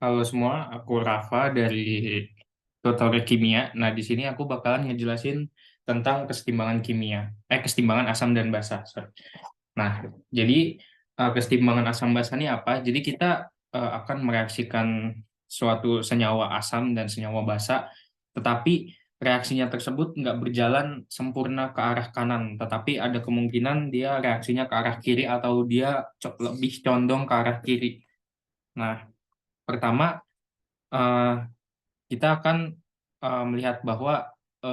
Halo semua, aku Rafa dari Tutorial Kimia. Nah, di sini aku bakalan ngejelasin tentang kesetimbangan kimia, kesetimbangan asam dan basa. Sorry. Nah, jadi kesetimbangan asam basa ini apa? Jadi kita akan mereaksikan suatu senyawa asam dan senyawa basa, tetapi reaksinya tersebut nggak berjalan sempurna ke arah kanan, tetapi ada kemungkinan dia reaksinya ke arah kiri atau dia lebih condong ke arah kiri. Nah, pertama eh, kita akan melihat bahwa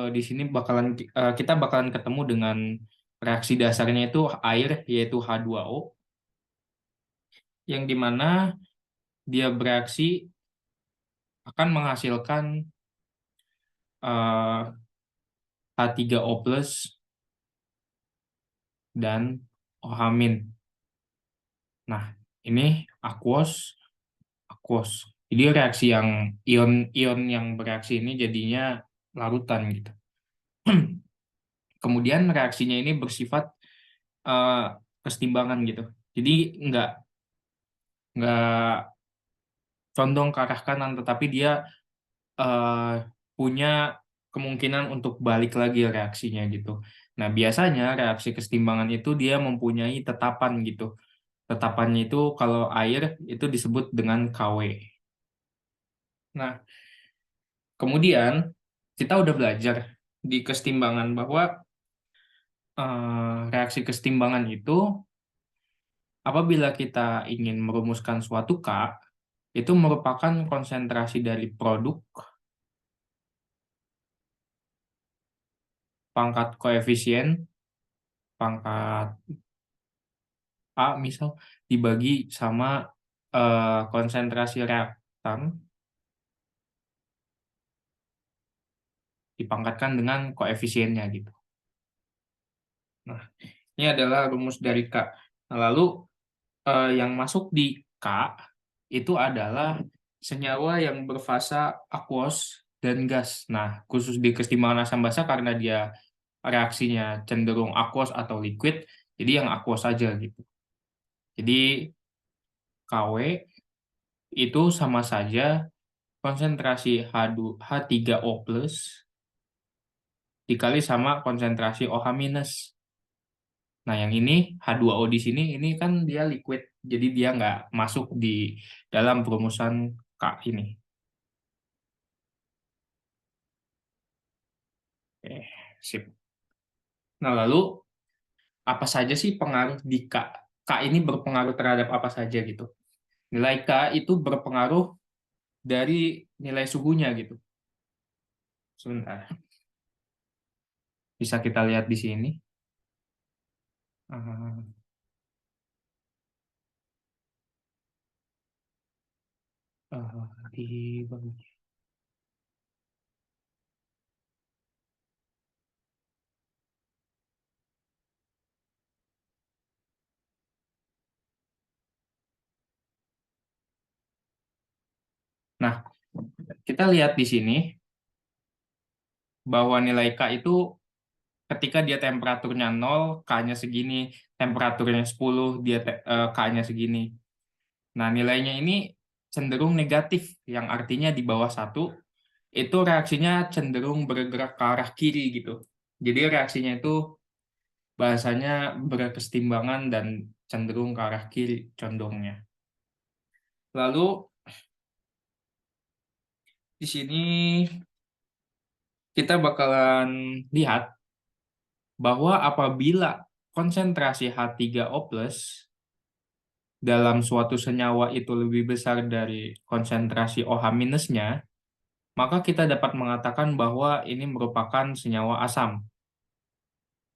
di sini kita bakalan ketemu dengan reaksi dasarnya itu air yaitu H2O yang dimana dia bereaksi akan menghasilkan eh, H3O plus dan OH-. Nah, ini aquos aquos. Jadi reaksi yang ion-ion yang bereaksi ini jadinya larutan gitu. Kemudian reaksinya ini bersifat eh, kesetimbangan gitu. Jadi nggak condong ke arah kanan, tetapi dia eh, punya kemungkinan untuk balik lagi reaksinya gitu. Nah, biasanya reaksi kesetimbangan itu dia mempunyai tetapan gitu. Tetapannya itu kalau air itu disebut dengan KW. Nah, kemudian kita udah belajar di kesetimbangan bahwa reaksi kesetimbangan itu apabila kita ingin merumuskan suatu K, itu merupakan konsentrasi dari produk pangkat koefisien pangkat A misal dibagi sama konsentrasi reaktan dipangkatkan dengan koefisiennya gitu. Nah, ini adalah rumus dari K. Nah, lalu yang masuk di K itu adalah senyawa yang berfasa aquos dan gas. Nah, khusus di kesetimbangan asam basa karena dia reaksinya cenderung aquos atau liquid, jadi yang aquos saja gitu. Jadi KW itu sama saja konsentrasi H3O plus dikali sama konsentrasi OH minus. Nah, yang ini H2O di sini ini kan dia liquid, jadi dia nggak masuk di dalam perumusan K ini. Oke, sip. Nah, lalu apa saja sih pengaruh di K? K ini berpengaruh terhadap apa saja gitu. Nilai K itu berpengaruh dari nilai suhunya gitu. Sebentar, bisa kita lihat di sini. Ah, di Nah, kita lihat di sini bahwa nilai K itu ketika dia temperaturnya 0, K-nya segini, temperaturnya 10, K-nya segini. Nah, nilainya ini cenderung negatif, yang artinya di bawah 1, itu reaksinya cenderung bergerak ke arah kiri gitu. Jadi reaksinya itu bahasanya berkesetimbangan dan cenderung ke arah kiri condongnya. Lalu di sini kita bakalan lihat bahwa apabila konsentrasi H3O plus dalam suatu senyawa itu lebih besar dari konsentrasi OH minusnya, maka kita dapat mengatakan bahwa ini merupakan senyawa asam.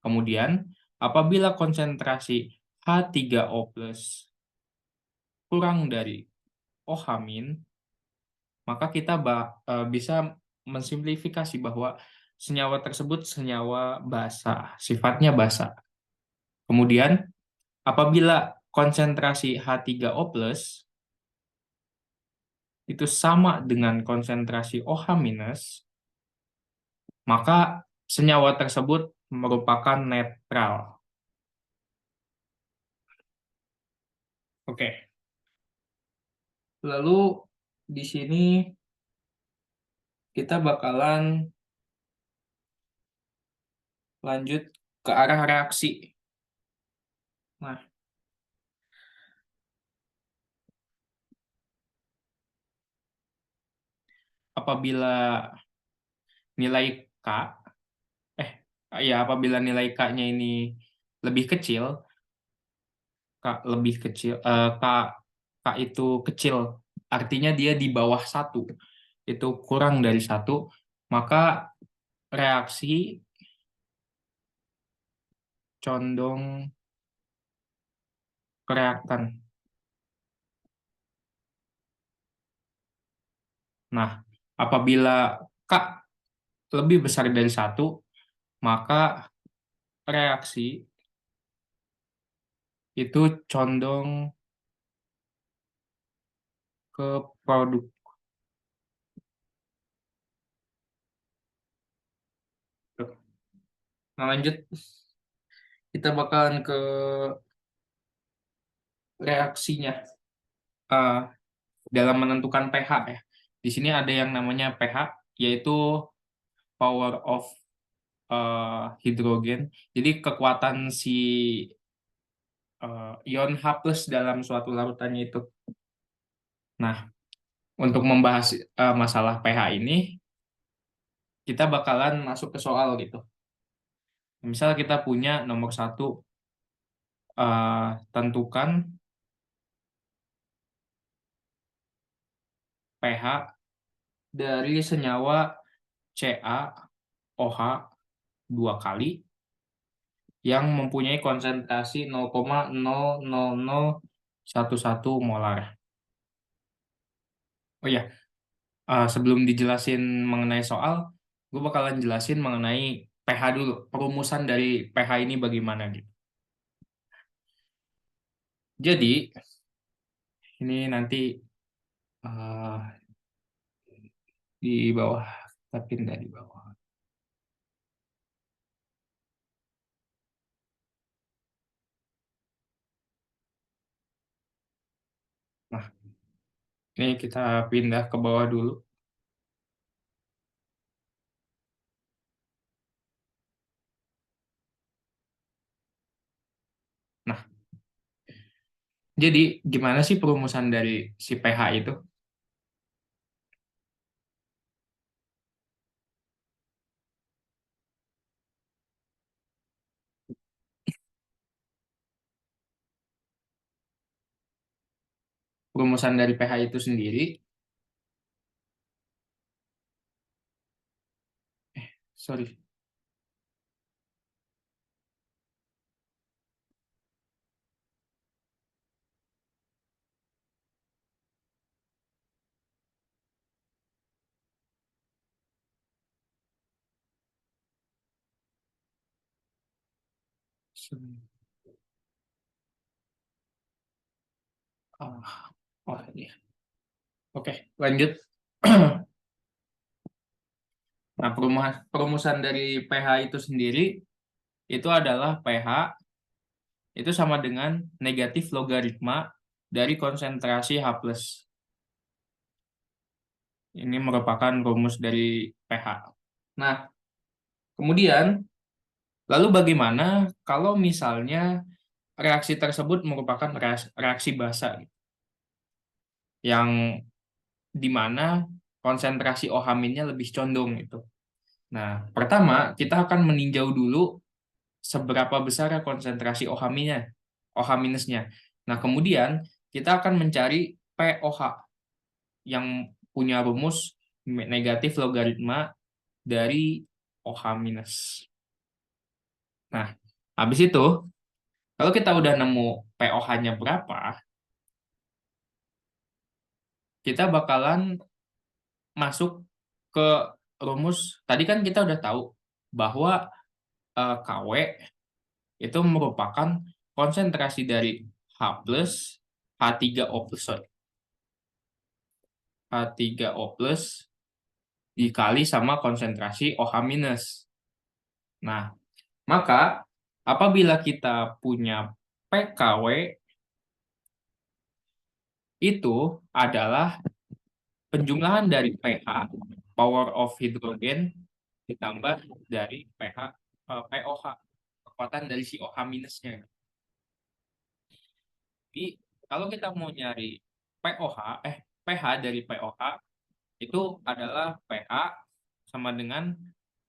Kemudian, apabila konsentrasi H3O plus kurang dari OH min, maka kita bisa mensimplifikasi bahwa senyawa tersebut senyawa basa, sifatnya basa. Kemudian, apabila konsentrasi H3O plus itu sama dengan konsentrasi OH minus, maka senyawa tersebut merupakan netral. Oke, lalu di sini kita bakalan lanjut ke arah reaksi. Nah, apabila nilai K, eh, ya apabila nilai K-nya ini lebih kecil, K K itu kecil, artinya dia di bawah satu, itu kurang dari satu, maka reaksi condong ke reaktan. Nah, apabila K lebih besar dari satu, maka reaksi itu condong ke produk. Nah, lanjut kita bakalan ke reaksinya. Eh, dalam menentukan pH ya. Di sini ada yang namanya pH, yaitu power of hidrogen. Jadi kekuatan si ion H+ dalam suatu larutannya itu. Nah, untuk membahas masalah pH ini, kita bakalan masuk ke soal gitu. Misal kita punya nomor satu, tentukan pH dari senyawa CaOH 2 kali yang mempunyai konsentrasi 0,00011 molar. Oh ya, sebelum dijelasin mengenai soal, gue bakalan jelasin mengenai pH dulu, perumusan dari pH ini bagaimana gitu. Jadi, ini nanti eh, di bawah, kita pindah di bawah. Nah, ini kita pindah ke bawah dulu. Nah, jadi gimana sih perumusan dari si pH itu? Perumusan dari pH itu sendiri, sorry, oh iya. Oke, lanjut. Nah, perumusan dari pH itu sendiri itu adalah pH itu sama dengan negatif logaritma dari konsentrasi H+. Ini merupakan rumus dari pH. Nah, kemudian lalu bagaimana kalau misalnya reaksi tersebut merupakan reaksi basa yang di mana konsentrasi OH- lebih condong itu. Nah, pertama kita akan meninjau dulu seberapa besar konsentrasi OH-nya. Nah, kemudian kita akan mencari pOH yang punya rumus negatif logaritma dari OH-. Nah, habis itu, kalau kita udah nemu pOH-nya berapa, kita bakalan masuk ke rumus. Tadi kan kita udah tahu bahwa Kw itu merupakan konsentrasi dari H+, H3O+, sorry, H3O+ dikali sama konsentrasi OH-. Nah, maka apabila kita punya pKw itu adalah penjumlahan dari pH, power of hidrogen, ditambah dari pH, pOH, kekuatan dari si OH minusnya. Jadi kalau kita mau nyari pOH, pH dari pOH itu adalah pH sama dengan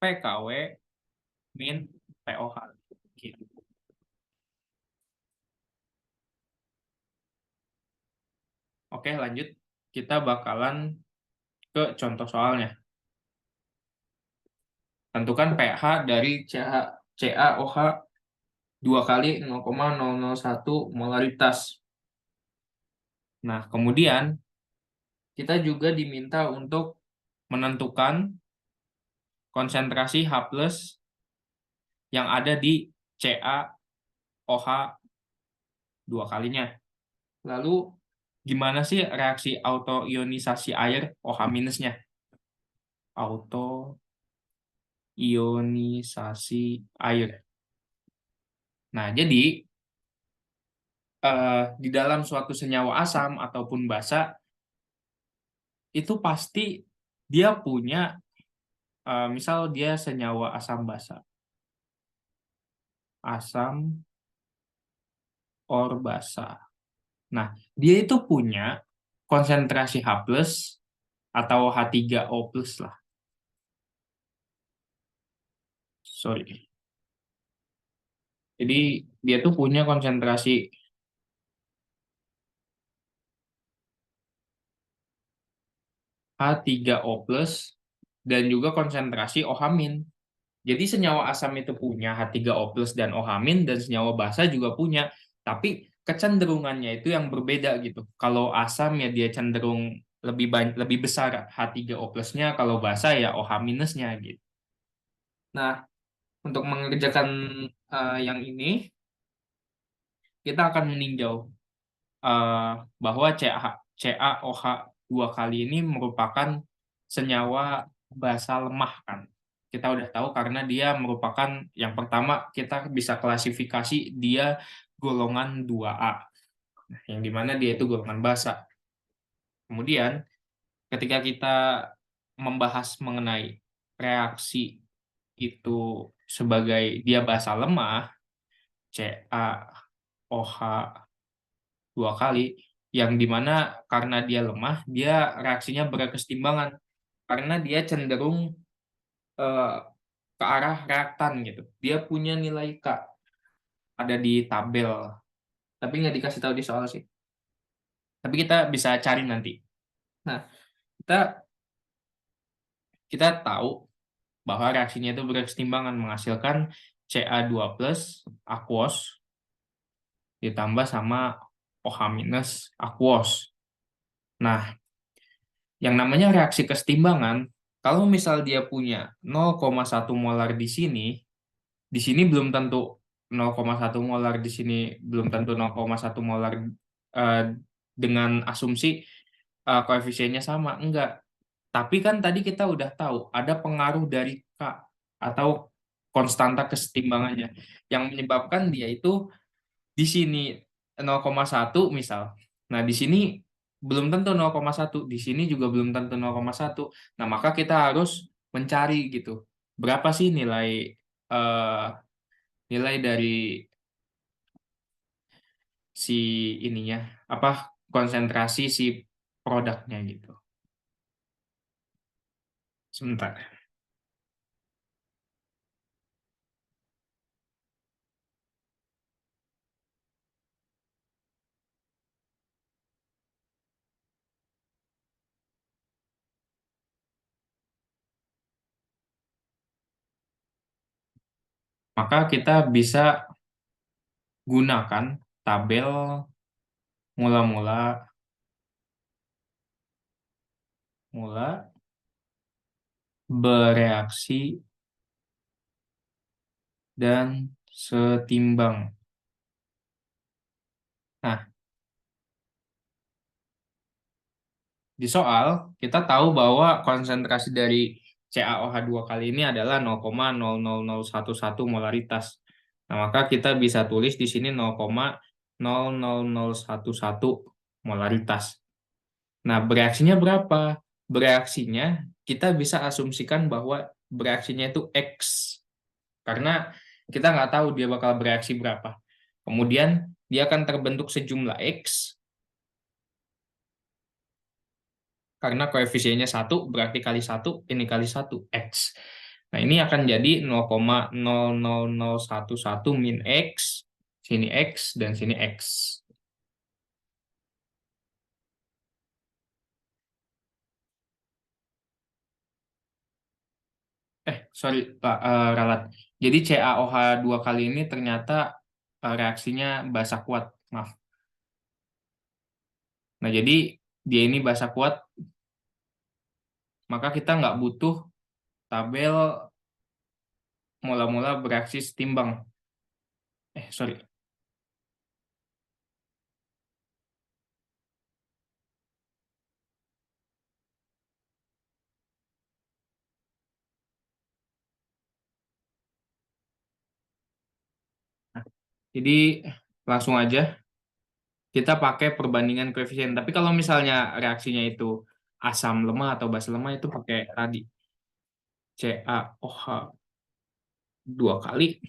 pKW min pOH. Gitu. Oke, lanjut. Kita bakalan ke contoh soalnya. Tentukan pH dari CaOH 2 kali 0,001 molaritas. Nah, kemudian kita juga diminta untuk menentukan konsentrasi H+ yang ada di CaOH 2 kalinya. Lalu, gimana sih reaksi autoionisasi air OH minusnya? Autoionisasi air. Nah, jadi di dalam suatu senyawa asam ataupun basa itu pasti dia punya misal dia senyawa asam basa, asam or basa. Nah, dia itu punya konsentrasi H+ atau H3O+ lah. Sorry. Jadi dia tuh punya konsentrasi H3O+ dan juga konsentrasi OH-. Jadi senyawa asam itu punya H3O+ dan OH- dan senyawa basa juga punya, tapi kecenderungannya itu yang berbeda gitu. Kalau asam ya dia cenderung lebih besar H3O+-nya, kalau basa ya OH-nya gitu. Nah, untuk mengerjakan yang ini kita akan meninjau eh, bahwa CaOH 2 kali ini merupakan senyawa basa lemah kan. Kita udah tahu karena dia merupakan yang pertama kita bisa klasifikasi dia golongan 2A, yang dimana dia itu golongan basa. Kemudian ketika kita membahas mengenai reaksi itu sebagai dia basa lemah, CaOH 2 kali, yang dimana karena dia lemah, dia reaksinya berkesetimbangan karena dia cenderung eh, ke arah reaktan gitu. Dia punya nilai K ada di tabel, tapi nggak dikasih tahu di soal sih. Tapi kita bisa cari nanti. Nah, kita kita tahu bahwa reaksinya itu berkesetimbangan menghasilkan Ca2+ aquos ditambah sama OH- aquos. Nah, yang namanya reaksi kesetimbangan, kalau misal dia punya 0,1 molar di sini belum tentu 0,1 molar di sini belum tentu 0,1 molar eh, dengan asumsi koefisiennya sama, enggak. Tapi kan tadi kita udah tahu ada pengaruh dari K atau konstanta kesetimbangannya yang menyebabkan dia itu di sini 0,1 misal. Nah, di sini belum tentu 0,1, di sini juga belum tentu 0,1. Nah, maka kita harus mencari gitu. Berapa sih eh, nilai dari si ininya, apa konsentrasi si produknya gitu. Sebentar. Maka kita bisa gunakan tabel mula-mula mula bereaksi dan setimbang. Nah, di soal kita tahu bahwa konsentrasi dari CaOH 2 kali ini adalah 0,00011 molaritas. Nah, maka kita bisa tulis di sini 0,00011 molaritas. Nah, bereaksinya berapa? bereaksinya kita bisa asumsikan bahwa bereaksinya itu X. Karena kita nggak tahu dia bakal bereaksi berapa. Kemudian dia akan terbentuk sejumlah X, karena koefisiennya 1, berarti kali 1, ini kali 1, X. Nah, ini akan jadi 0,00011 min X, sini X, dan sini X. Sorry, Pak Ralat. Jadi CaOH 2 kali ini ternyata reaksinya basa kuat. Maaf. Nah, jadi dia ini basa kuat, maka kita nggak butuh tabel mula-mula bereaksi setimbang. Sorry. Jadi langsung aja kita pakai perbandingan koefisien. Tapi kalau misalnya reaksinya itu asam lemah atau basa lemah, itu pakai tadi CaOH 2 kali.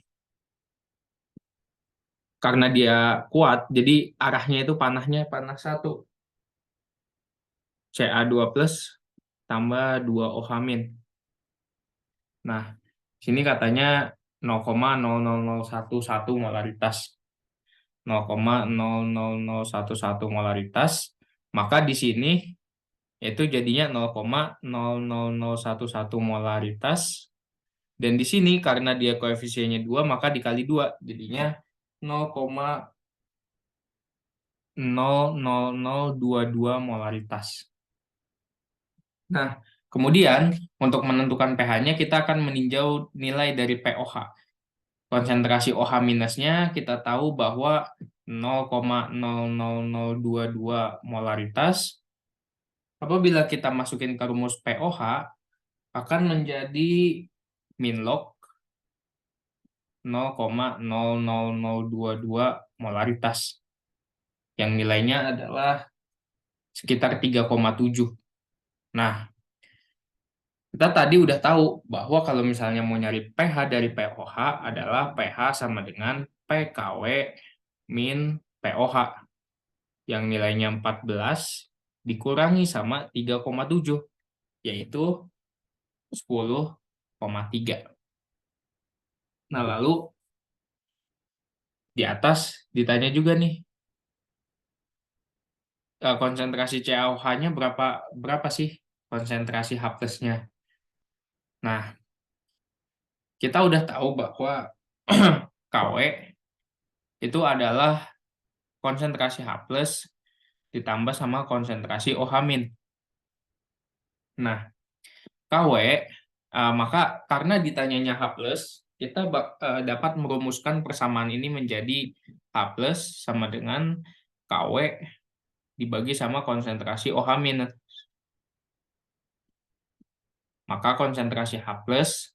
Karena dia kuat, jadi arahnya itu panahnya panah 1. Ca2 plus tambah 2 OH min. Nah, sini katanya 0,00011 molaritas. 0,00011 molaritas. Maka di sini itu jadinya 0,00011 molaritas. Dan di sini karena dia koefisiennya 2, maka dikali 2. Jadinya 0,00022 molaritas. Nah, kemudian untuk menentukan pH-nya kita akan meninjau nilai dari pOH. Konsentrasi OH minusnya kita tahu bahwa 0,00022 molaritas. Apabila kita masukin ke rumus pOH, akan menjadi min log 0,00022 molaritas. Yang nilainya adalah sekitar 3,7. Nah, kita tadi udah tahu bahwa kalau misalnya mau nyari pH dari pOH adalah pH sama dengan PKW min pOH yang nilainya 14 dikurangi sama 3,7, yaitu 10,3. Nah, lalu di atas ditanya juga nih, konsentrasi CaOH-nya berapa berapa sih konsentrasi H plus-nya. Nah, kita udah tahu bahwa KW itu adalah konsentrasi H plus ditambah sama konsentrasi OH min. Nah, KW, maka karena ditanyanya H plus, kita dapat merumuskan persamaan ini menjadi H plus sama dengan KW dibagi sama konsentrasi OH min. Maka konsentrasi H plus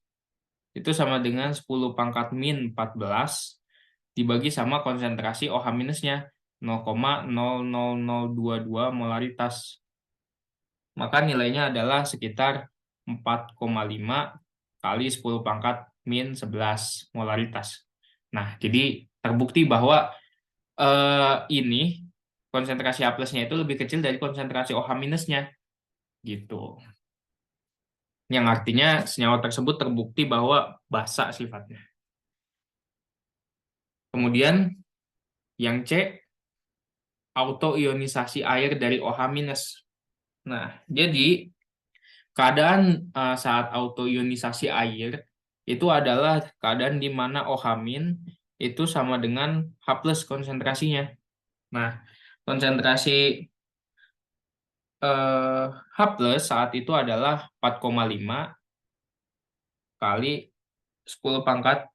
itu sama dengan 10 pangkat min 14 dibagi sama konsentrasi OH minusnya 0,00022 molaritas. Maka nilainya adalah sekitar 4,5 kali 10 pangkat min 11 molaritas. Nah, jadi terbukti bahwa ini konsentrasi H plusnya itu lebih kecil dari konsentrasi OH minusnya. Gitu. Yang artinya senyawa tersebut terbukti bahwa basa sifatnya. Kemudian yang C, autoionisasi air dari OH minus. Nah, jadi keadaan saat autoionisasi air itu adalah keadaan di mana OH min itu sama dengan H plus konsentrasinya. Nah, konsentrasi H plus saat itu adalah 4,5 kali 10 pangkat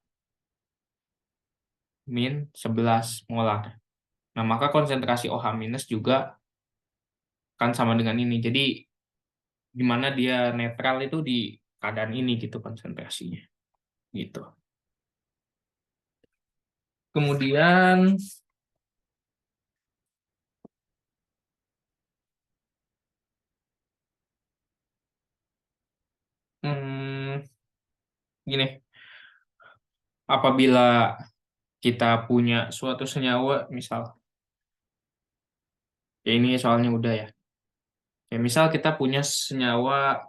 min 11 molar. Nah, maka konsentrasi OH minus juga kan sama dengan ini. Jadi, di mana dia netral itu di keadaan ini gitu konsentrasinya. Gitu. Kemudian Hmm, gini, apabila kita punya suatu senyawa, misal, ya ini soalnya udah ya. Ya, misal kita punya senyawa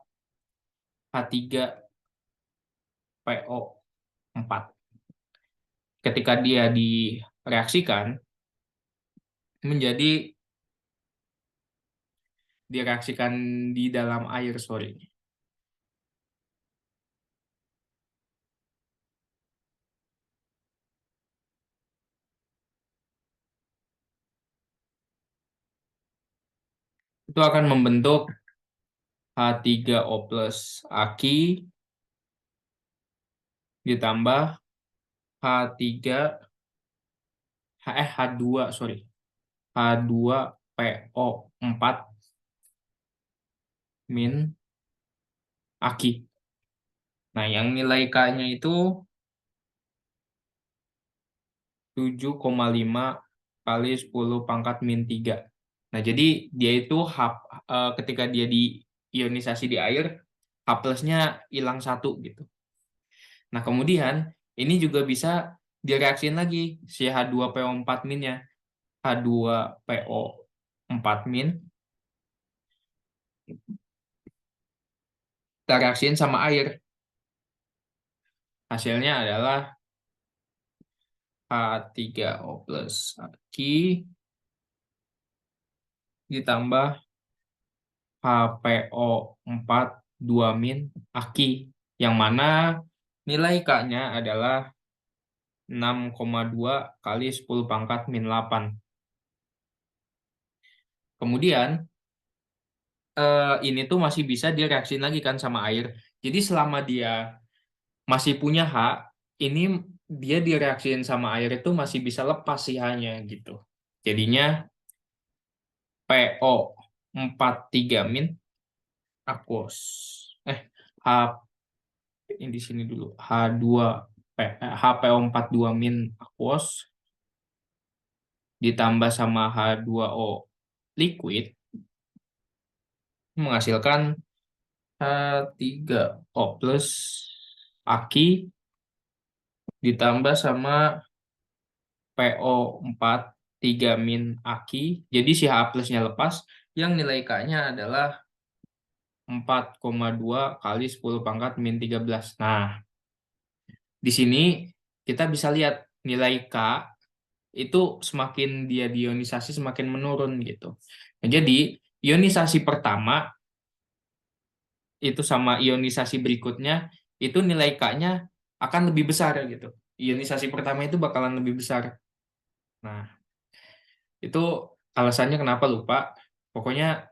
H3PO4. Ketika dia direaksikan, menjadi direaksikan di dalam air, sorry. Itu akan membentuk H3O plus Aki ditambah H3 H2 sorry H2PO4 min Aki. Nah, yang nilai K-nya itu 7,5 kali 10 pangkat min 3. Nah, jadi dia itu ketika dia diionisasi di air, H plusnya hilang satu gitu. Nah, kemudian ini juga bisa direaksiin lagi si H2PO4 minnya. H2PO4 min kita reaksiin sama air. Hasilnya adalah H3O plus Aki ditambah HPO4 2 min Aki. Yang mana nilai K-nya adalah 6,2 kali 10 pangkat min 8. Kemudian ini tuh masih bisa direaksiin lagi kan sama air. Jadi selama dia masih punya H, ini dia direaksiin sama air itu masih bisa lepas si H-nya gitu. Jadinya PO43 min aquos. H ini di sini dulu. HPO42 min aquos ditambah sama H2O liquid menghasilkan H3O plus Aki ditambah sama PO4 3 min Aki. Jadi si H plusnya lepas, yang nilai K-nya adalah 4,2 kali 10 pangkat min 13. Nah, di sini kita bisa lihat nilai K itu semakin dia diionisasi semakin menurun gitu. Nah, jadi ionisasi pertama itu sama ionisasi berikutnya itu nilai K-nya akan lebih besar gitu. Ionisasi pertama itu bakalan lebih besar. Nah, itu alasannya kenapa lupa. Pokoknya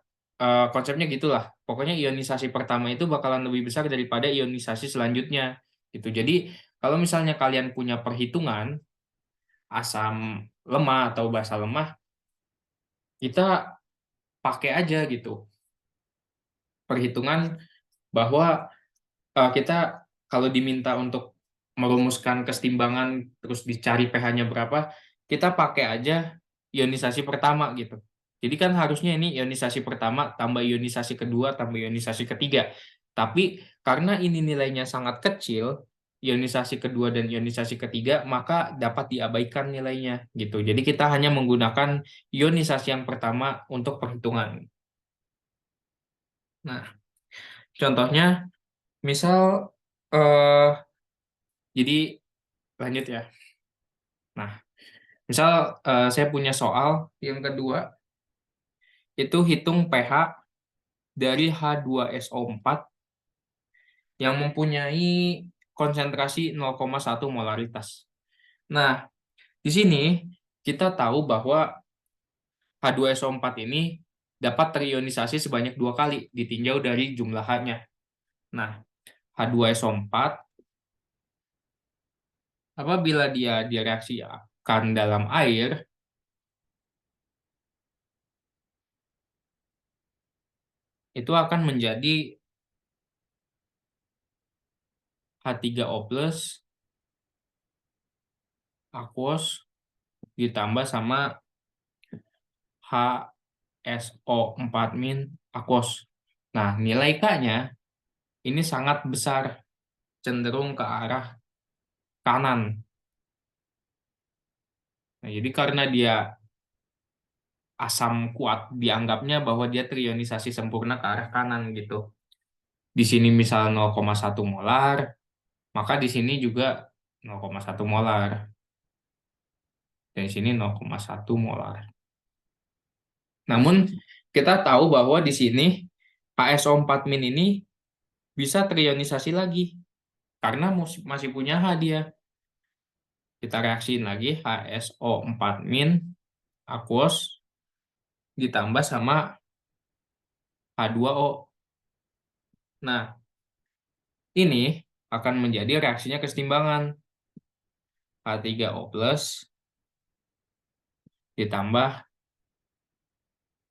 konsepnya gitulah. Pokoknya ionisasi pertama itu bakalan lebih besar daripada ionisasi selanjutnya gitu. Jadi kalau misalnya kalian punya perhitungan asam lemah atau basa lemah, kita pakai aja gitu perhitungan bahwa kita kalau diminta untuk merumuskan kesetimbangan terus dicari pH-nya berapa, kita pakai aja ionisasi pertama gitu. Jadi kan harusnya ini ionisasi pertama tambah ionisasi kedua tambah ionisasi ketiga. Tapi karena ini nilainya sangat kecil, ionisasi kedua dan ionisasi ketiga, maka dapat diabaikan nilainya gitu. Jadi kita hanya menggunakan ionisasi yang pertama untuk perhitungan. Nah, contohnya misal eh jadi lanjut ya. Nah, misal saya punya soal yang kedua, itu hitung pH dari H2SO4 yang mempunyai konsentrasi 0,1 molaritas. Nah, di sini kita tahu bahwa H2SO4 ini dapat terionisasi sebanyak 2 kali ditinjau dari jumlah H-nya. Nah, H2SO4 apabila dia direaksikan dalam air, itu akan menjadi H3O plus aquos ditambah sama HSO4 min aquos. Nah, nilai K-nya ini sangat besar, cenderung ke arah kanan. Nah, jadi karena dia asam kuat, dianggapnya bahwa dia terionisasi sempurna ke arah kanan gitu. Di sini misal 0,1 molar, maka di sini juga 0,1 molar. Dan di sini 0,1 molar. Namun kita tahu bahwa di sini HSO4- ini bisa terionisasi lagi karena masih punya H dia. Kita reaksiin lagi HSO4- aqueous ditambah sama H2O. Nah, ini akan menjadi reaksinya kesetimbangan. H3O plus ditambah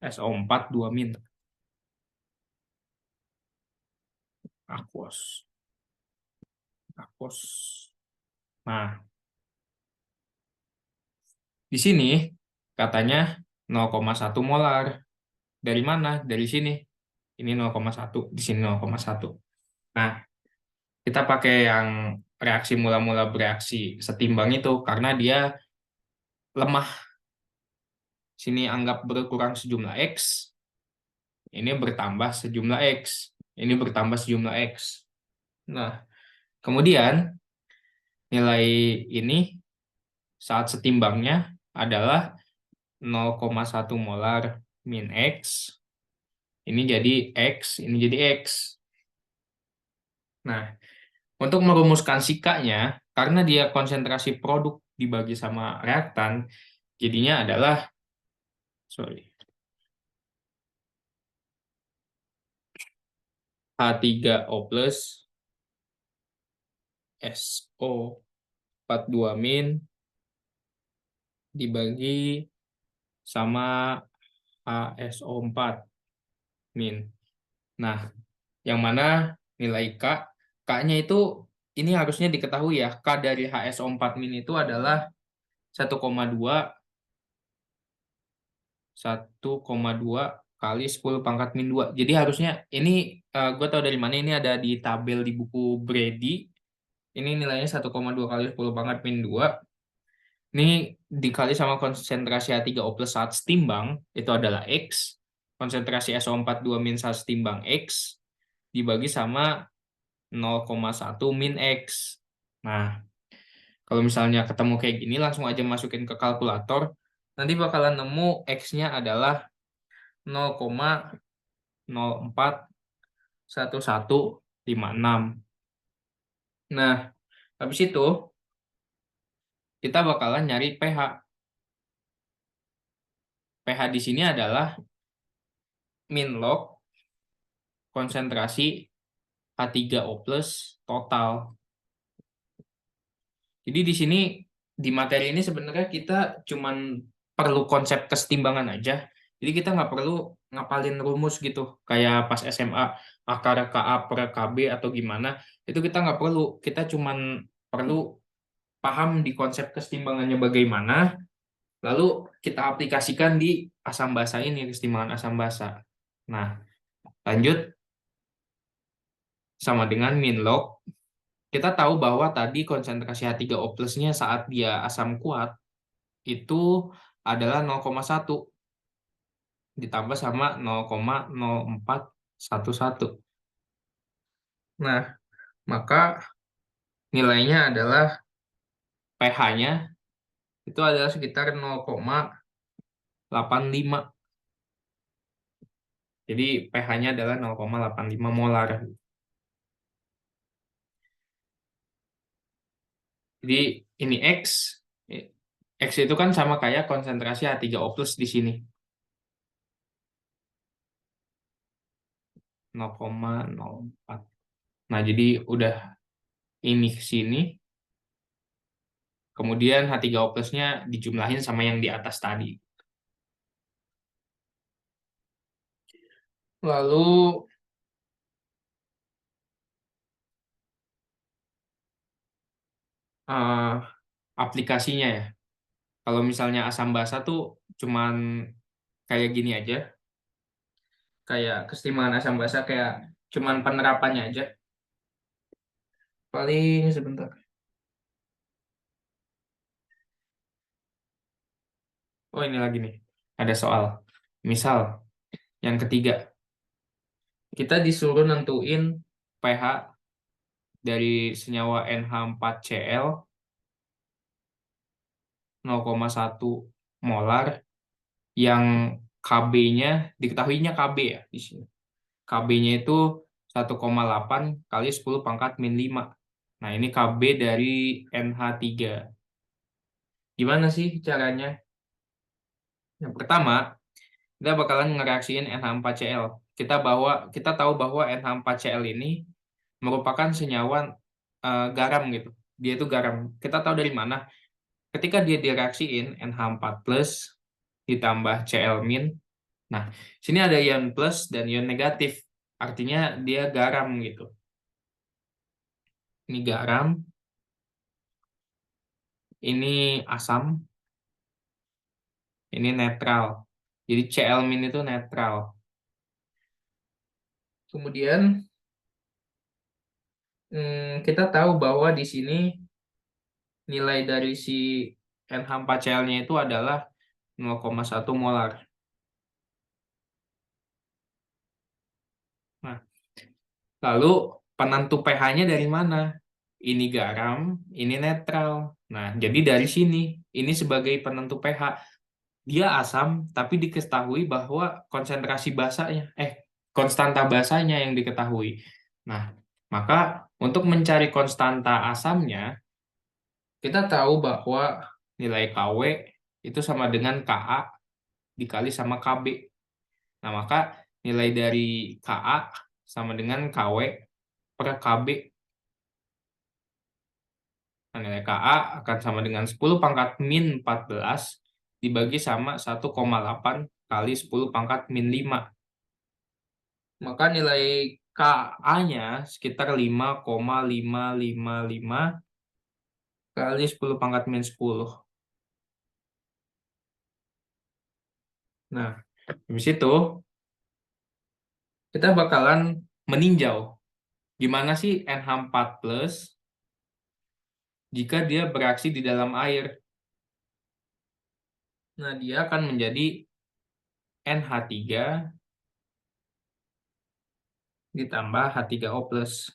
SO4 2-. Aqueous. Aqueous. Nah, di sini katanya 0,1 molar. Dari mana? Dari sini. Ini 0,1, di sini 0,1. Nah, kita pakai yang reaksi mula-mula bereaksi setimbang itu karena dia lemah. Sini anggap berkurang sejumlah X, ini bertambah sejumlah X, ini bertambah sejumlah X. Nah, kemudian nilai ini saat setimbangnya adalah 0,1 molar min X, ini jadi X, ini jadi X. Nah, untuk merumuskan sikanya, karena dia konsentrasi produk dibagi sama reaktan, jadinya adalah, sorry, H3O plus SO42- dibagi sama HSO4-. Nah, yang mana nilai K-nya itu ini harusnya diketahui ya. K dari HSO4- itu adalah 1,2 kali 10 pangkat min 2. Jadi harusnya ini gue tahu dari mana, ini ada di tabel di buku Brady. Ini nilainya 1,2 kali 10 pangkat min 2. Ini dikali sama konsentrasi H3O plus saat setimbang, itu adalah X. Konsentrasi SO42- saat setimbang X, dibagi sama 0,1 min X. Nah, kalau misalnya ketemu kayak gini, langsung aja masukin ke kalkulator. Nanti bakalan nemu X-nya adalah 0,041156. Nah, habis itu kita bakalan nyari pH. pH di sini adalah min log konsentrasi H3O plus total. Jadi di sini di materi ini sebenarnya kita cuman perlu konsep kesetimbangan aja. Jadi kita nggak perlu ngapalin rumus gitu kayak pas SMA akar KA per KB atau gimana. Itu kita nggak perlu. Kita cuman perlu paham di konsep kesetimbangannya bagaimana, lalu kita aplikasikan di asam basa ini, kesetimbangan asam basa. Nah, lanjut sama dengan min log. Kita tahu bahwa tadi konsentrasi H3O plus-nya saat dia asam kuat itu adalah 0,1 ditambah sama 0,0411. Nah, maka nilainya adalah pH-nya itu adalah sekitar 0,85. Jadi pH-nya adalah 0,85 molar. Jadi ini X. X itu kan sama kayak konsentrasi H3O plus di sini. 0,04. Nah, jadi udah ini ke sini. Kemudian H3O plus-nya dijumlahin sama yang di atas tadi. Lalu eh, aplikasinya ya. Kalau misalnya asam basa tuh cuman kayak gini aja. Kayak kesetimbangan asam basa kayak cuman penerapannya aja. Paling sebentar. Oh, ini lagi nih. Ada soal. Misal, yang ketiga, kita disuruh nentuin pH dari senyawa NH4Cl 0,1 molar yang KB-nya, diketahuinya KB ya di sini. KB-nya itu 1,8 kali 10 pangkat min 5. Nah, ini KB dari NH3. Gimana sih caranya? Yang pertama, kita bakalan ngereaksiin NH4Cl. Kita tahu bahwa NH4Cl ini merupakan senyawa garam gitu. Dia itu garam. Kita tahu dari mana? Ketika dia direaksiin NH4 plus ditambah Cl min. Nah, sini ada ion plus dan ion negatif. Artinya dia garam gitu. Ini garam, ini asam, ini netral. Jadi Cl- itu netral. Kemudian kita tahu bahwa di sini nilai dari si NH4Cl-nya itu adalah 0,1 molar. Nah, lalu penentu pH-nya dari mana? Ini garam, ini netral. Nah, jadi dari sini, ini sebagai penentu pH. Dia asam, tapi diketahui bahwa konsentrasi basanya, konstanta basanya yang diketahui. Nah, maka untuk mencari konstanta asamnya, kita tahu bahwa nilai Kw itu sama dengan Ka dikali sama Kb. Nah, maka nilai dari Ka sama dengan Kw per Kb. Nah, nilai Ka akan sama dengan 10 pangkat min 14 dibagi sama 1,8 kali 10 pangkat min 5. Maka nilai Ka-nya sekitar 5,555 kali 10 pangkat min 10. Nah, habis itu kita bakalan meninjau gimana sih NH4 plus jika dia bereaksi di dalam air. Nah, dia akan menjadi NH3 ditambah H3O plus.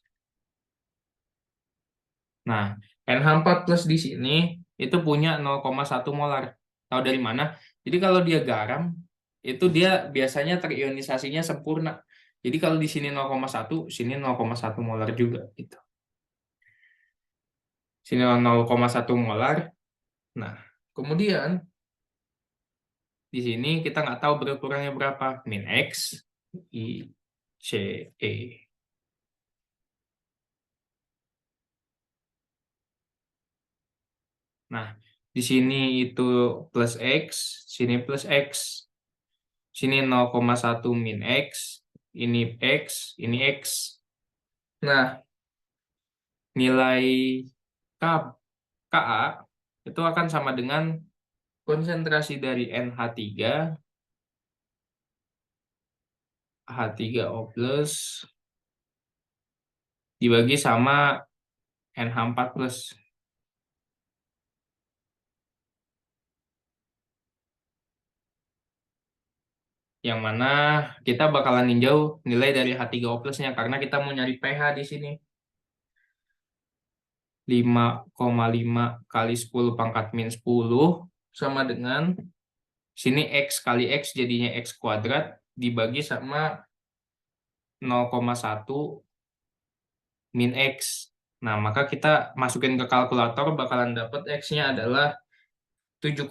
Nah, NH4 plus di sini itu punya 0,1 molar. Tahu dari mana? Jadi kalau dia garam, itu dia biasanya terionisasinya sempurna. Jadi kalau di sini 0,1, sini 0,1 molar juga gitu. Sini 0,1 molar. Nah, kemudian di sini kita nggak tahu berkurangnya berapa. Min X, I, C, E. Nah, di sini itu plus X, sini plus X. Sini 0,1 min X, ini X. Nah, nilai K, Ka itu akan sama dengan konsentrasi dari NH3, H3O plus dibagi sama NH4 plus. Yang mana kita bakalan ninjau nilai dari H3O plusnya karena kita mau nyari pH di sini. 5,5 kali 10 pangkat min 10 sama dengan sini X kali X jadinya X kuadrat dibagi sama 0,1 min X. Nah, maka kita masukin ke kalkulator bakalan dapat X-nya adalah 7,4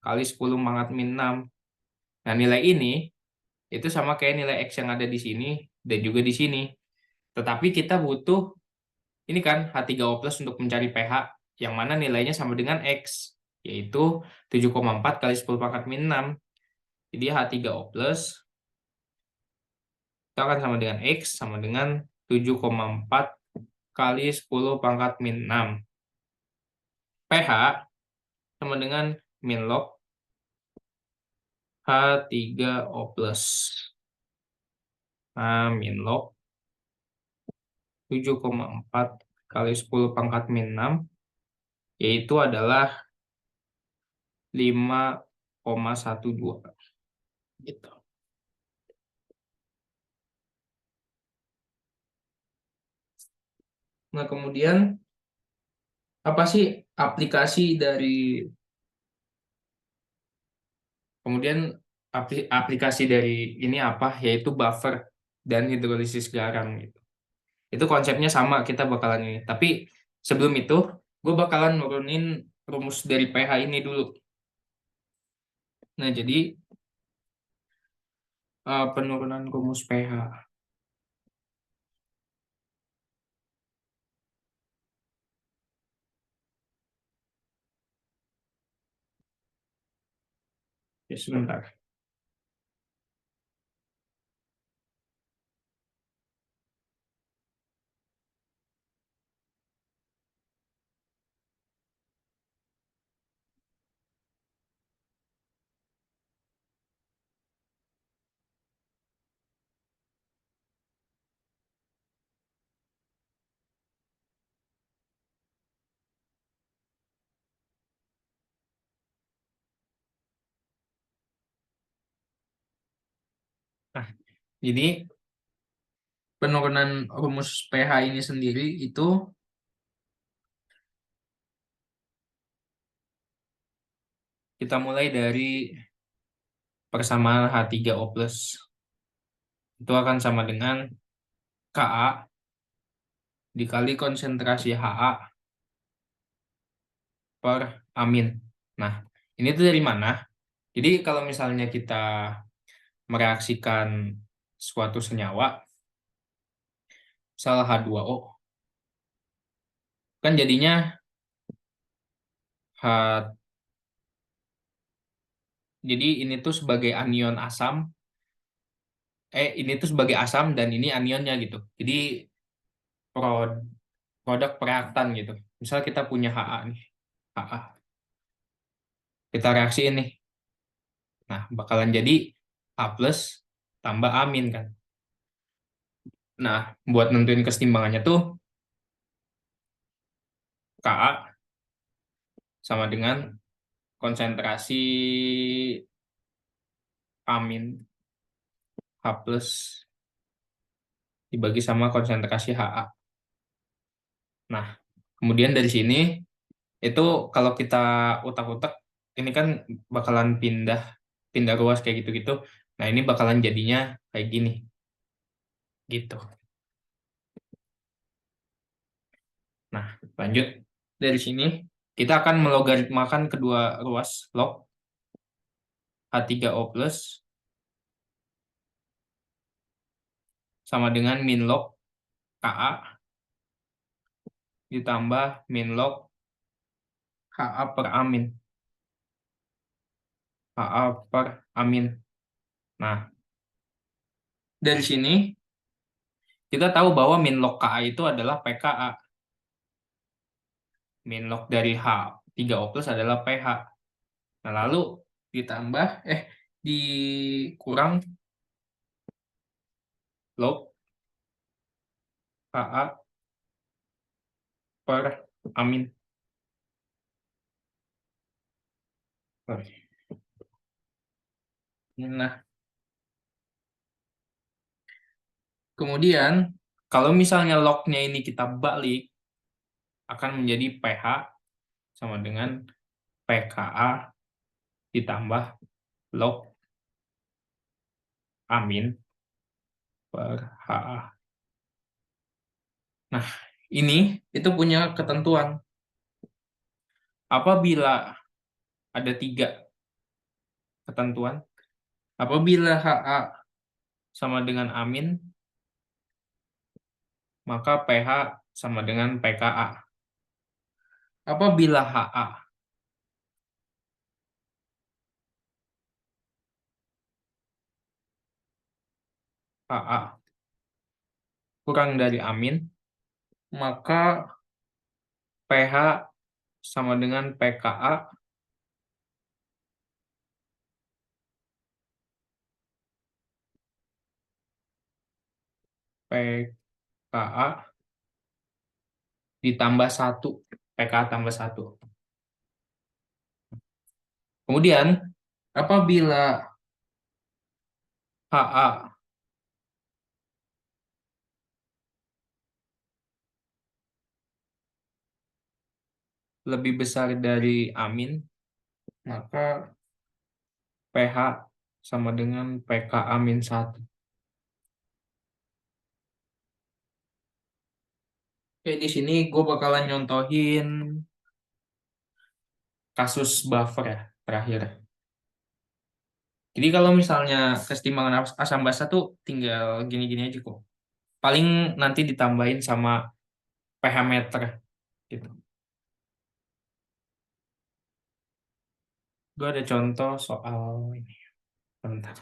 kali 10 pangkat min 6. Nah, nilai ini itu sama kayak nilai X yang ada di sini dan juga di sini. Tetapi kita butuh ini kan H3O plus untuk mencari pH yang mana nilainya sama dengan X, yaitu 7,4 kali 10 pangkat min 6. Jadi H3O plus itu akan sama dengan X sama dengan 7,4 kali 10 pangkat min 6. pH sama dengan min log H3O plus. Nah, min log 7,4 kali 10 pangkat min 6, yaitu adalah 5,12. Gitu. Nah, kemudian apa sih aplikasi dari kemudian aplikasi dari ini apa? Yaitu buffer dan hidrolisis garam gitu. Itu konsepnya sama, kita bakalan ini. Tapi sebelum itu, gue bakalan nurunin rumus dari pH ini dulu. Nah, jadi penurunan rumus pH. Ya, sebentar. Nah, jadi penurunan rumus pH ini sendiri itu kita mulai dari persamaan H3O+. Itu akan sama dengan Ka dikali konsentrasi Ha per amin. Nah, ini tuh dari mana? Jadi kalau misalnya kita mereaksikan suatu senyawa, misal H2O, kan jadinya H, jadi ini tuh sebagai anion asam, ini tuh sebagai asam dan ini anionnya gitu. Jadi pro- produk pereaktan gitu. Misal kita punya Ha nih, Ha, kita reaksiin nih. Nah, bakalan jadi A plus tambah amin kan. Nah, buat nentuin kesetimbangannya tuh Ka sama dengan konsentrasi amin H plus dibagi sama konsentrasi Ha. Nah, kemudian dari sini itu kalau kita utak-utak ini kan bakalan pindah pindah ruas kayak gitu-gitu. Nah, ini bakalan jadinya kayak gini gitu. Nah, lanjut dari sini kita akan melogaritmakan kedua ruas log H3O plus sama dengan min log Ka ditambah min log Ha per amin. Ha per amin. Nah, dari sini kita tahu bahwa min log Ka itu adalah pKa. Min log dari H3O plus adalah pH. Nah, lalu ditambah, dikurang log Ha per amin. Nah, kemudian kalau misalnya lognya ini kita balik, akan menjadi pH sama dengan pKa ditambah log amin per Ha. Nah, ini itu punya ketentuan. Apabila ada tiga ketentuan, apabila Ha sama dengan amin, maka pH sama dengan pKa. Apabila Ha kurang dari amin, maka pH sama dengan pKa pKa ditambah 1, pKa tambah 1. Kemudian, apabila Ha lebih besar dari amin, maka pH sama dengan pKa min 1. Oke, di sini gue bakalan nyontohin kasus buffer ya, terakhir. Jadi kalau misalnya kesetimbangan asam basa tuh tinggal gini-gini aja kok. Paling nanti ditambahin sama pH meter gitu. Gue ada contoh soal ini. Bentar.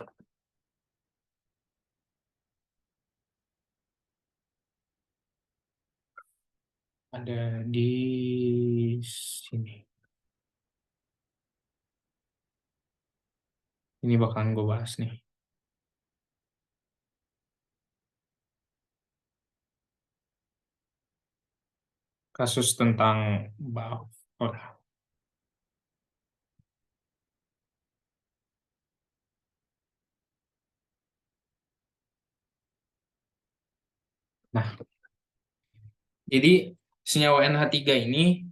Ada di sini. Ini bakalan gue bahas nih. Kasus tentang buffer. Nah, jadi senyawa NH3 ini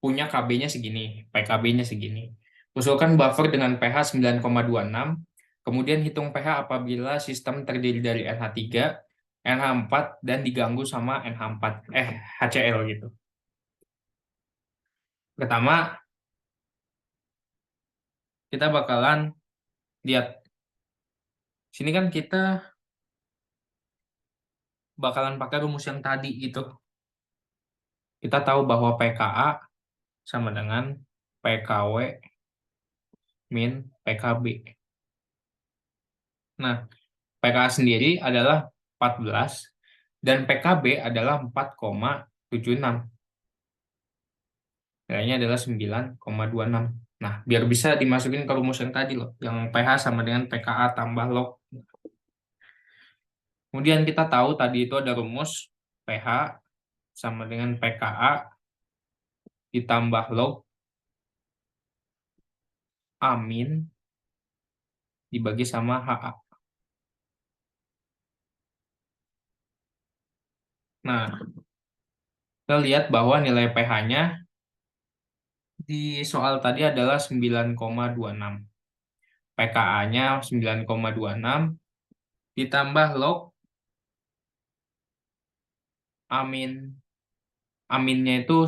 punya Kb-nya segini, PKb-nya segini. Usulkan buffer dengan pH 9,26, kemudian hitung pH apabila sistem terdiri dari NH3, NH4, dan diganggu sama NH4, HCl gitu. Pertama, kita bakalan lihat. Sini kan kita bakalan pakai rumus yang tadi gitu. Kita tahu bahwa pKa sama dengan pKw min pKb. Nah, pKa sendiri adalah 14 dan PKB adalah 4,76. Nilainya adalah 9,26. Nah, biar bisa dimasukin ke rumus yang tadi loh, yang pH sama dengan pKa tambah log. Kemudian kita tahu tadi itu ada rumus pH sama dengan pKa ditambah log amin dibagi sama HA. Nah, kita lihat bahwa nilai pH-nya di soal tadi adalah 9,26. pKa-nya 9,26 ditambah log amin. Aminnya itu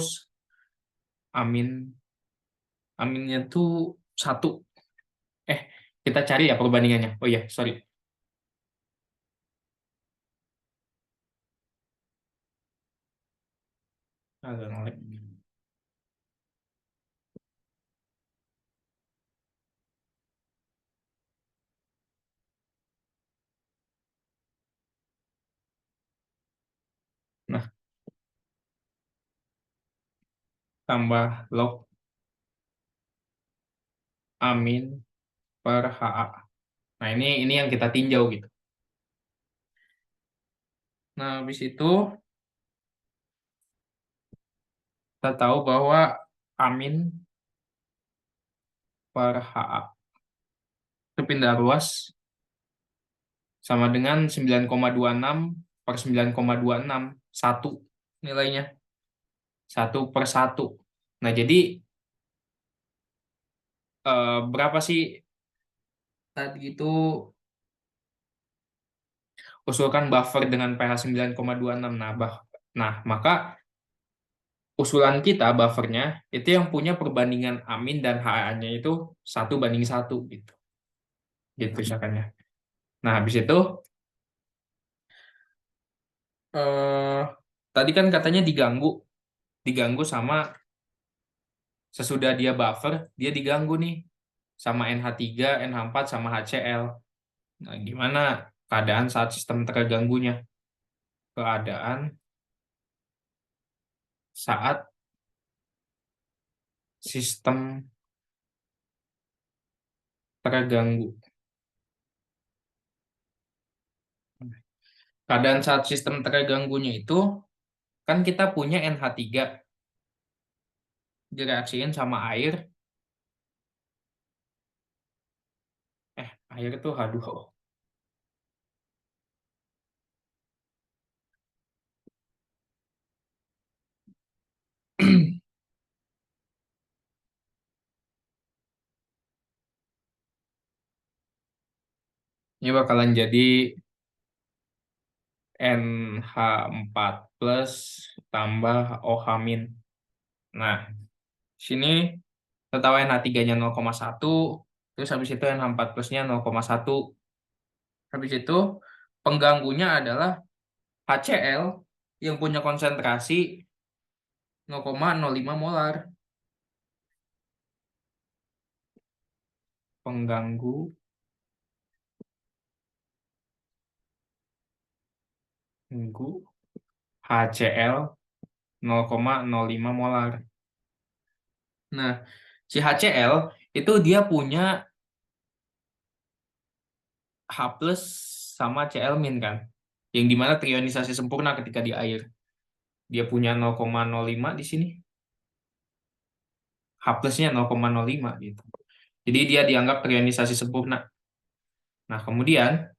amin aminnya itu 1. Eh, kita cari ya perbandingannya. Oh iya, sorry. Agak ngelag. Nah, tambah log amin per HA. Nah, ini yang kita tinjau gitu. Nah, habis itu kita tahu bahwa amin per HA itu pindah ruas sama dengan 9,26 per 9,26. 1 nilainya. 1/1. Nah, jadi berapa sih tadi itu usulkan buffer dengan pH 9,26. Nah, maka usulan kita buffernya itu yang punya perbandingan amin dan HA-nya itu 1:1 gitu. Gitu misalkannya. Nah, habis itu eh, tadi kan katanya diganggu sama sesudah dia buffer, dia diganggu nih sama NH3, NH4 sama HCl. Nah, gimana keadaan saat sistem terganggunya? Keadaan saat sistem terganggu. Keadaan saat sistem terganggunya itu Kan kita punya NH3 direaksiin sama air. Air itu H2O. Ini bakalan jadi NH4 plus tambah OH min. Nah, sini kita tahu NH3-nya 0,1, terus habis itu NH4 plusnya 0,1. Habis itu pengganggunya adalah HCl yang punya konsentrasi 0,05 molar. Pengganggu HCl 0,05 molar. Nah, si HCl itu dia punya H plus sama Cl min kan, yang dimana ionisasi sempurna ketika di air. Dia punya 0,05 di sini, H plusnya 0,05 gitu. Jadi dia dianggap ionisasi sempurna. Nah, kemudian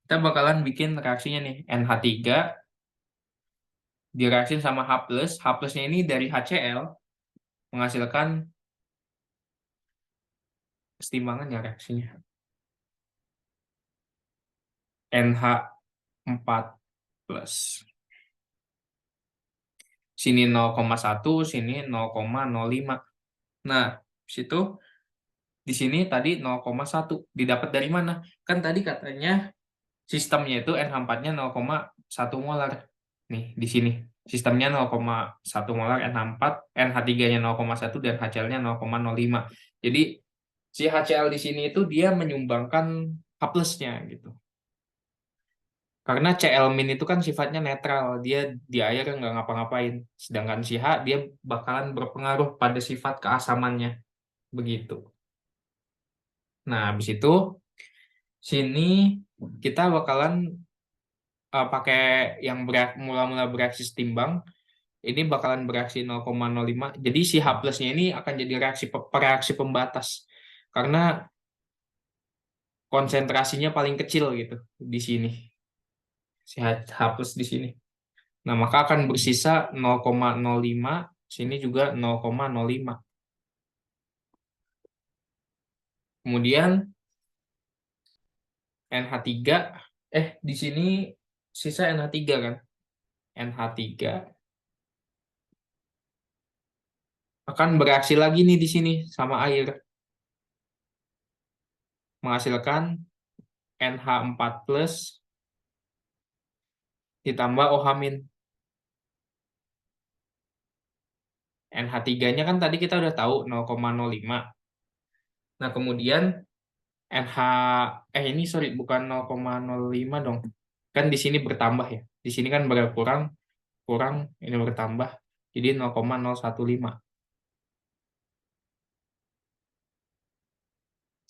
kita bakalan bikin reaksinya nih, NH3 direaksin sama H plus. H plusnya ini dari HCl menghasilkan kesetimbangan ya reaksinya. NH4 plus. Sini 0,1, sini 0,05. Nah, situ di sini tadi 0,1 didapat dari mana? Kan tadi katanya sistemnya itu NH4-nya 0,1 molar. Nih, di sini. Sistemnya 0,1 molar NH4, NH3-nya 0,1 dan HCl-nya 0,05. Jadi si HCl di sini itu dia menyumbangkan H plus-nya gitu. Karena Cl- itu kan sifatnya netral, dia di air nggak ngapa-ngapain. Sedangkan si H dia bakalan berpengaruh pada sifat keasamannya, begitu. Nah, habis itu sini kita bakalan pakai yang mula-mula bereaksi setimbang, ini bakalan bereaksi 0,05. Jadi si H plusnya ini akan jadi reaksi pembatas. Karena konsentrasinya paling kecil gitu di sini. Si H plus di sini. Nah, maka akan bersisa 0,05, sini juga 0,05. Kemudian NH3, di sini sisa NH3 kan? NH3 akan bereaksi lagi nih di sini sama air, menghasilkan NH4 plus ditambah OH min. NH3-nya kan tadi kita udah tahu 0,05. Nah, kemudian NH ini sorry bukan 0,05 dong. Kan di sini bertambah ya. Di sini kan berkurang, kurang ini bertambah. Jadi 0,015.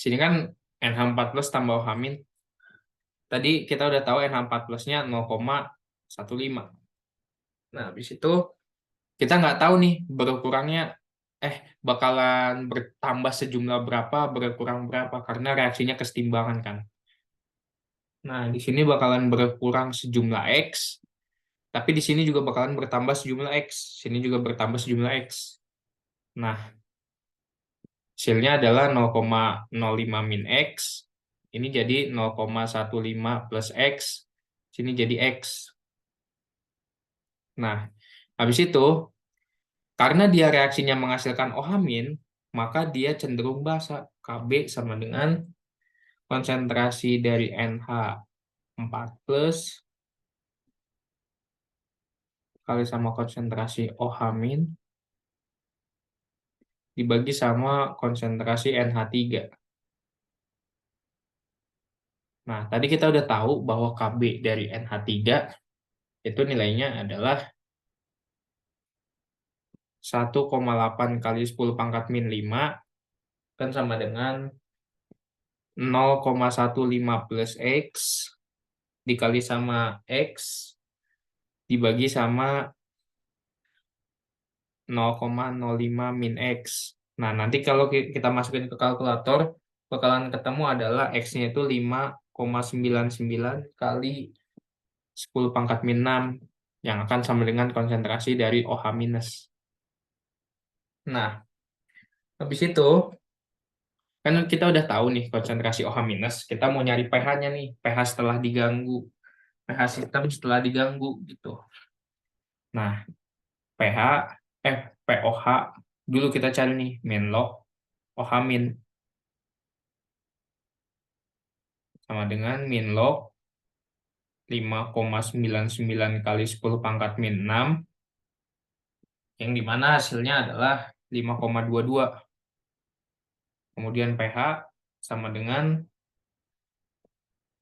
Sini kan NH4 plus tambah OH min. Tadi kita udah tahu NH4 plusnya 0,15. Nah, habis itu kita nggak tahu nih berkurangnya bakalan bertambah sejumlah berapa, berkurang berapa karena reaksinya kesetimbangan kan. Nah, di sini bakalan berkurang sejumlah X, tapi di sini juga bakalan bertambah sejumlah X. Sini juga bertambah sejumlah X. Nah, hasilnya adalah 0,05 min X. Ini jadi 0,15 plus X. Sini jadi X. Nah, habis itu, karena dia reaksinya menghasilkan OH min, maka dia cenderung basa. Kb sama dengan konsentrasi dari NH4 plus kali sama konsentrasi OH min dibagi sama konsentrasi NH3. Nah, tadi kita udah tahu bahwa Kb dari NH3 itu nilainya adalah 1,8 kali 10 pangkat min 5 kan sama dengan 0,15 plus X dikali sama X dibagi sama 0,05 min X. Nah, nanti kalau kita masukin ke kalkulator, bakalan ketemu adalah X-nya itu 5,99 kali 10 pangkat min 6, yang akan sama dengan konsentrasi dari OH minus. Nah, habis itu, kan kita udah tahu nih konsentrasi OH minus, kita mau nyari pH-nya nih, pH setelah diganggu, pH sistem setelah diganggu, gitu. Nah, pH, pOH, dulu kita cari nih, min log OH min, sama dengan min log 5,99 kali 10 pangkat min 6, yang dimana hasilnya adalah 5,22. Kemudian pH sama dengan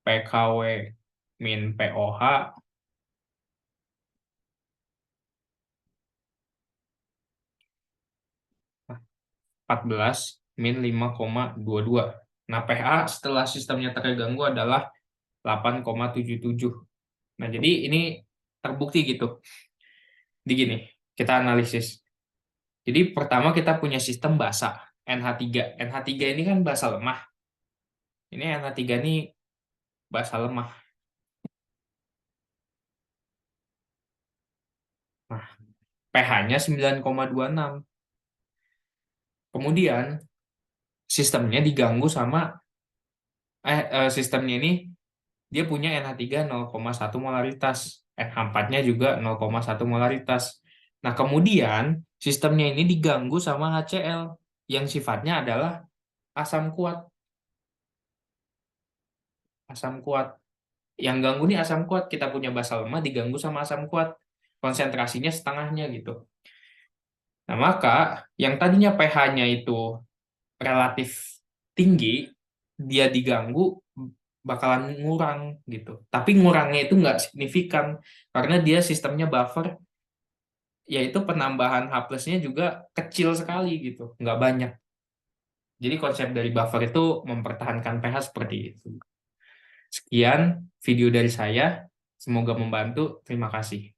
PKW min POH 14 min 5,22. Nah, pH setelah sistemnya terganggu adalah 8,77. Nah, jadi ini terbukti gitu. Di gini, kita analisis. Jadi pertama kita punya sistem basa, NH3. NH3 ini kan basa lemah. Ini NH3 ini basa lemah. Nah, pH-nya 9,26. Kemudian sistemnya diganggu sama sistemnya ini dia punya NH3 0,1 molaritas, NH4-nya juga 0,1 molaritas. Nah, kemudian sistemnya ini diganggu sama HCl yang sifatnya adalah asam kuat. Asam kuat. Yang ganggu nih asam kuat, kita punya basa lemah diganggu sama asam kuat. Konsentrasinya setengahnya gitu. Nah, maka yang tadinya pH-nya itu relatif tinggi, dia diganggu bakalan ngurang gitu. Tapi ngurangnya itu nggak signifikan karena dia sistemnya buffer, yaitu penambahan H plusnya juga kecil sekali gitu, nggak banyak. Jadi konsep dari buffer itu mempertahankan pH seperti itu. Sekian video dari saya, semoga membantu. Terima kasih.